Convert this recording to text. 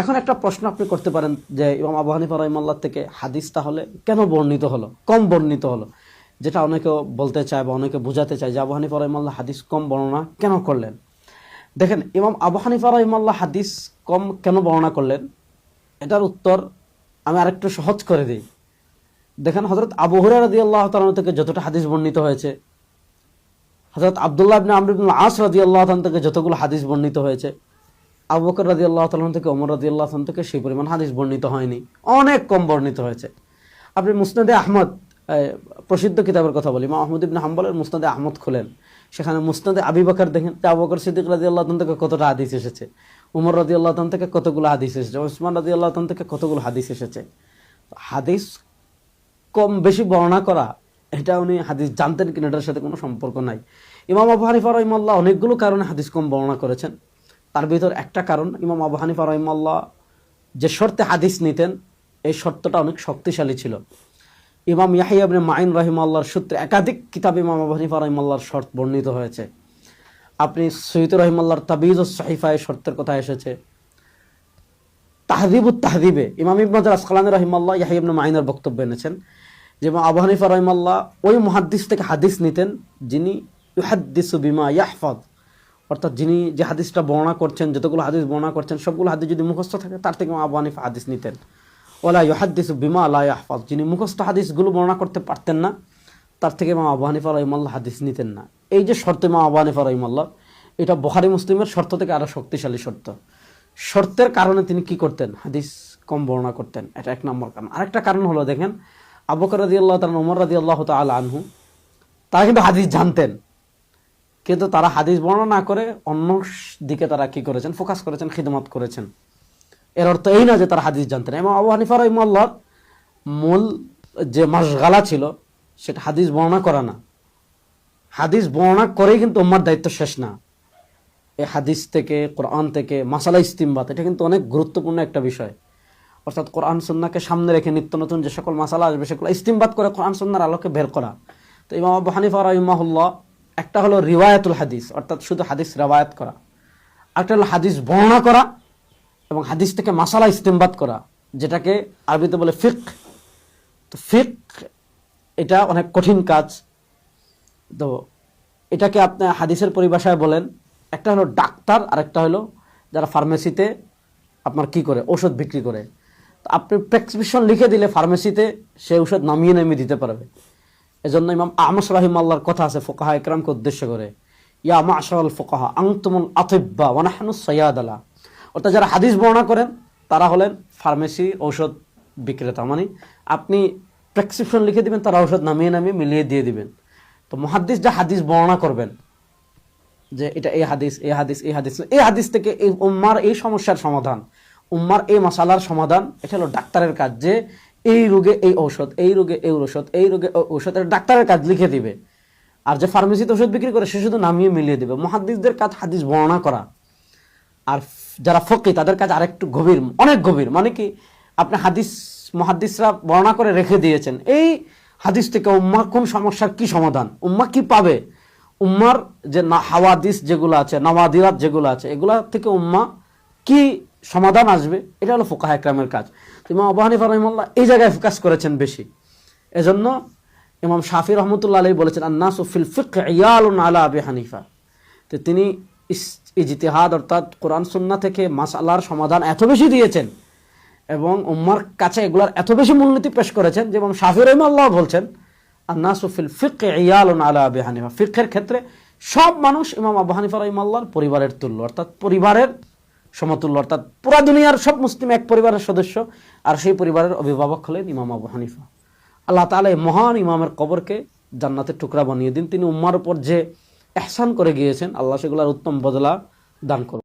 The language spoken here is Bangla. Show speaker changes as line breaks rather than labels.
এখন একটা প্রশ্ন আপনি করতে পারেন যে ইমাম আবু হানিফা রাহিমাহুল্লাহ থেকে হাদিস তাহলে কেন বর্ণিত হলো, কম বর্ণিত হলো, যেটা অনেকে বলতে চায় বা অনেকে বোঝাতে চায় যে আবু হানিফা রাহিমাহুল্লাহ হাদিস কম বর্ণনা কেন করলেন। দেখেন, ইমাম আবু হানিফা রাহিমাহুল্লাহ হাদিস কম কেন বর্ণনা করলেন, এটার উত্তর আমি আরেকটু সহজ করে দিই। দেখেন, হযরত আবু হুরায়রা রাদিয়াল্লাহু তাআলা থেকে যতটা হাদিস বর্ণিত হয়েছে, হযরত আব্দুল্লাহ ইবনে আমর ইবনে আস রাদিয়াল্লাহু তাআলা থেকে যতগুলো হাদিস বর্ণিত হয়েছে, আবু বকর রাদিয়াল্লাহু তাআলা থেকে ওমর রাদিয়াল্লাহু তাআলা থেকে সেই পরিমাণ হাদিস বর্ণিত হয়নি, অনেক কম বর্ণিত হয়েছে। আপনি মুসনাদে আহমদ, প্রসিদ্ধ কিতাবের কথা বলি, ইমাম আহমদ ইবনে হাম্বলের মুসনাদে আহমদ খুলেন, সেখানে মুসনাদে আবু বকর দেখেন যে আবু বকর সিদ্দিক রাদিয়াল্লাহু তাআলা থেকে কতটা হাদিস এসেছে, ওমর রাদিয়াল্লাহু তাআলা থেকে কতগুলো হাদিস এসেছে, ওসমান রাদিয়াল্লাহু তাআলা থেকে কতগুলো হাদিস এসেছে। হাদিস কম বেশি বর্ণনা করা, এটা উনি হাদিস জানতেন কিনা এটার সাথে কোনো সম্পর্ক নাই। ইমাম আবু হানিফা রাহিমাহুল্লাহ অনেকগুলো কারণে হাদিস কম বর্ণনা করেছেন। তার ভিতর একটা কারণ, ইমাম আবু হানিফা রাহিমাহুল্লাহ যে শর্তে হাদিস নিতেন এই শর্তটা অনেক শক্তিশালী ছিল। ইমাম ইয়াহইয়া ইবনে মাঈন রাহিমাহুল্লাহর সূত্রে একাধিক কিতাবে ইমাম আবু হানিফা রাহিমাহুল্লাহর শর্ত বর্ণিত হয়েছে। আপনি সুয়ুতী রাহিমাহুল্লাহর তাবিয়ুস সহিফায়ে শর্তের কথা এসেছে। তাহযীবুত তাহযীবে ইমাম ইবনে হাজার আসকালানী রাহিমাহুল্লাহ ইয়াহইয়া ইবনে মাঈনের বক্তব্য এনেছেন যে আবু হানিফা রাহিমাহুল্লাহ ওই মুহাদ্দিস থেকে হাদিস নিতেন যিনি ইউহাদ্দিসু বিমা ইয়াহফাজ, অর্থাৎ যিনি যে হাদিসটা বর্ণনা করছেন, যতগুলো হাদিস বর্ণনা করছেন সবগুলো হাদিস যদি মুখস্থ থাকে তার থেকে আবু হানিফা হাদিস নিতেন। ওয়ালা ইউহাদ্দিসু বিমা লা ইয়াহফাজ, যিনি মুখস্থ হাদিসগুলো বর্ণনা করতে পারতেন না তার থেকে ইমাম আবু হানিফা রাহিমাহুল্লাহ হাদিস নিতেন না। এই যে শর্ত ইমাম আবু হানিফা রাহিমাহুল্লাহ, এটা বুখারী মুসলিমের শর্ত থেকে আরো শক্তিশালী শর্ত। শর্তের কারণে তিনি কি করতেন, হাদিস কম বর্ণনা করতেন, এটা এক নম্বর কারণ। আরেকটা কারণ হলো, দেখেন আবু বকর রাদিয়াল্লাহু তাআলা, ওমর রাদিয়াল্লাহু তাআলা আনহু, তারা কিন্তু হাদিস জানতেন, কিন্তু তারা হাদিস বর্ণনা না করে অন্য দিকে তারা কি করেছেন, ফোকাস করেছেন, খিদমত করেছেন। এর অর্থ এই না যে তারা হাদিস জানতেন। এবং আবু হানিফা রাহিমাহুল্লাহর মূল যে মাশগালা ছিল সেটা হাদিস বর্ণনা করা না। হাদিস বর্ণনা করেই কিন্তু উম্মার দায়িত্ব শেষ না। এই হাদিস থেকে, কোরআন থেকে মাসালা ইস্তিমবাত, এটা কিন্তু অনেক গুরুত্বপূর্ণ একটা বিষয়। অর্থাৎ কোরআন সুন্নাহকে সামনে রেখে নিত্য নতুন যে সকল মাসালা আসবে সেগুলো ইস্তিমবাত করে কোরআন সুন্নাহর আলোকে বের করা। তো ইমাম আবু হানিফা রাহিমাহুল্লাহ, একটা হলো রিওয়ায়াতুল হাদিস, অর্থাৎ শুধু হাদিস রিওয়ায়াত করা, একটা হলো হাদিস বর্ণনা করা এবং হাদিস থেকে মাসালা ইস্তিমবাত করা, যেটাকে আরবিতে বলে ফিকহ। তো ফিকহ এটা অনেক কঠিন কাজ। তো এটাকে আপনি হাদিসের পরিভাষায় বলেন, একটা হলো ডাক্তার আর একটা হলো যারা ফার্মেসিতে আপনার কি করে, ঔষধ বিক্রি করে। তো আপনি প্রেসক্রিপশন লিখে দিলে ফার্মেসিতে সে ঔষধ নামিয়ে নামিয়ে দিতে পারবে। এজন্য ইমাম আহমদ রাহিমাহুল্লাহর কথা আছে ফুকাহা ইকরামকে উদ্দেশ্য করে, ইয়া মাশারাল ফুকাহা আনতুমুল আতিব্বা ওয়া নাহনু সায়াদালা। অর্থাৎ যারা হাদিস বর্ণনা করেন তারা হলেন ফার্মেসি ঔষধ বিক্রেতা, মানে আপনি প্রেসক্রিপশন লিখে দিবেন, তারা ঔষধ নামিয়ে নামিয়ে মিলিয়ে দিয়ে দিবেন। তো মুহাদ্দিস যা হাদিস বর্ণনা করবেন যে এটা এই হাদিস, এই হাদিস, এই হাদিস, এই হাদিস থেকে এই উম্মার এই সমস্যার সমাধান, উম্মার এই মাসালার সমাধান, এটা হলো ডাক্তারের কাজ। যে এই রোগে এই ঔষধ, এই রোগে এই ঔষধ, এই রোগে ঔষধ, এটা ডাক্তারের কাজ, লিখে দিবে। আর যে ফার্মেসিতে ওষুধ বিক্রি করে সে শুধু নামিয়ে মিলিয়ে দিবে। মুহাদ্দিসদের কাজ হাদিস বর্ণনা করা। আর যারা ফকি তাদের কাজ আরেকটু গভীর, অনেক গভীর। মানে কি, আপনি হাদিস মুহাদ্দিসরা বর্ণনা করে রেখে দিয়েছেন, এই হাদিস থেকে উম্মা কোন সমস্যার কি সমাধান, উম্মা কি পাবে, উম্মার যে হাওয়াদিস যেগুলো আছে, নওয়াদিরাত যেগুলো আছে, এগুলা থেকে উম্মা কি সমাধান আসবে, এটা হলো ফুকাহা ইকরামের কাজ। ইমাম আবু হানিফা রাহিমাহুল্লাহ এই জায়গায় ফোকাস করেছেন বেশি। এজন্য ইমাম শাফি রহমতুল্লাহ আলাইহি বলেছেন, আন-নাসু ফিল ফিকহ ইয়ালুন আলা আবি হানিফা। তো তিনি ইজতিহাদ অর্থাৎ কোরআন সুন্নাহ থেকে মাসালার সমাধান এত বেশি দিয়েছেন এবং উম্মার কাছে এগুলার এত বেশি মূলনীতি পেশ করেছেন যে ইমাম শাফি রাহিমাহুল্লাহ বলছেন, আন-নাসু ফিল ফিকহ ইয়ালুন আলা আবি হানিফা। ফিকহের ক্ষেত্রে সব মানুষ ইমাম আবু হানিফা রাহিমাহুল্লাহর পরিবারের তুল্য, অর্থাৎ পরিবারের সমতুল্য, অর্থাৎ পুরা দুনিয়ার সব মুসলিম এক পরিবারের সদস্য, আর সেই পরিবারের অভিভাবক হলেন ইমাম আবু হানিফা। আল্লাহ তাআলা এই মহান ইমামের কবরকে জান্নাতের টুকরা বানিয়ে দিন। তিনি উম্মার উপর যে ইহসান করে গিয়েছেন, আল্লাহ সেগুলোর উত্তম বদলা দান করুন।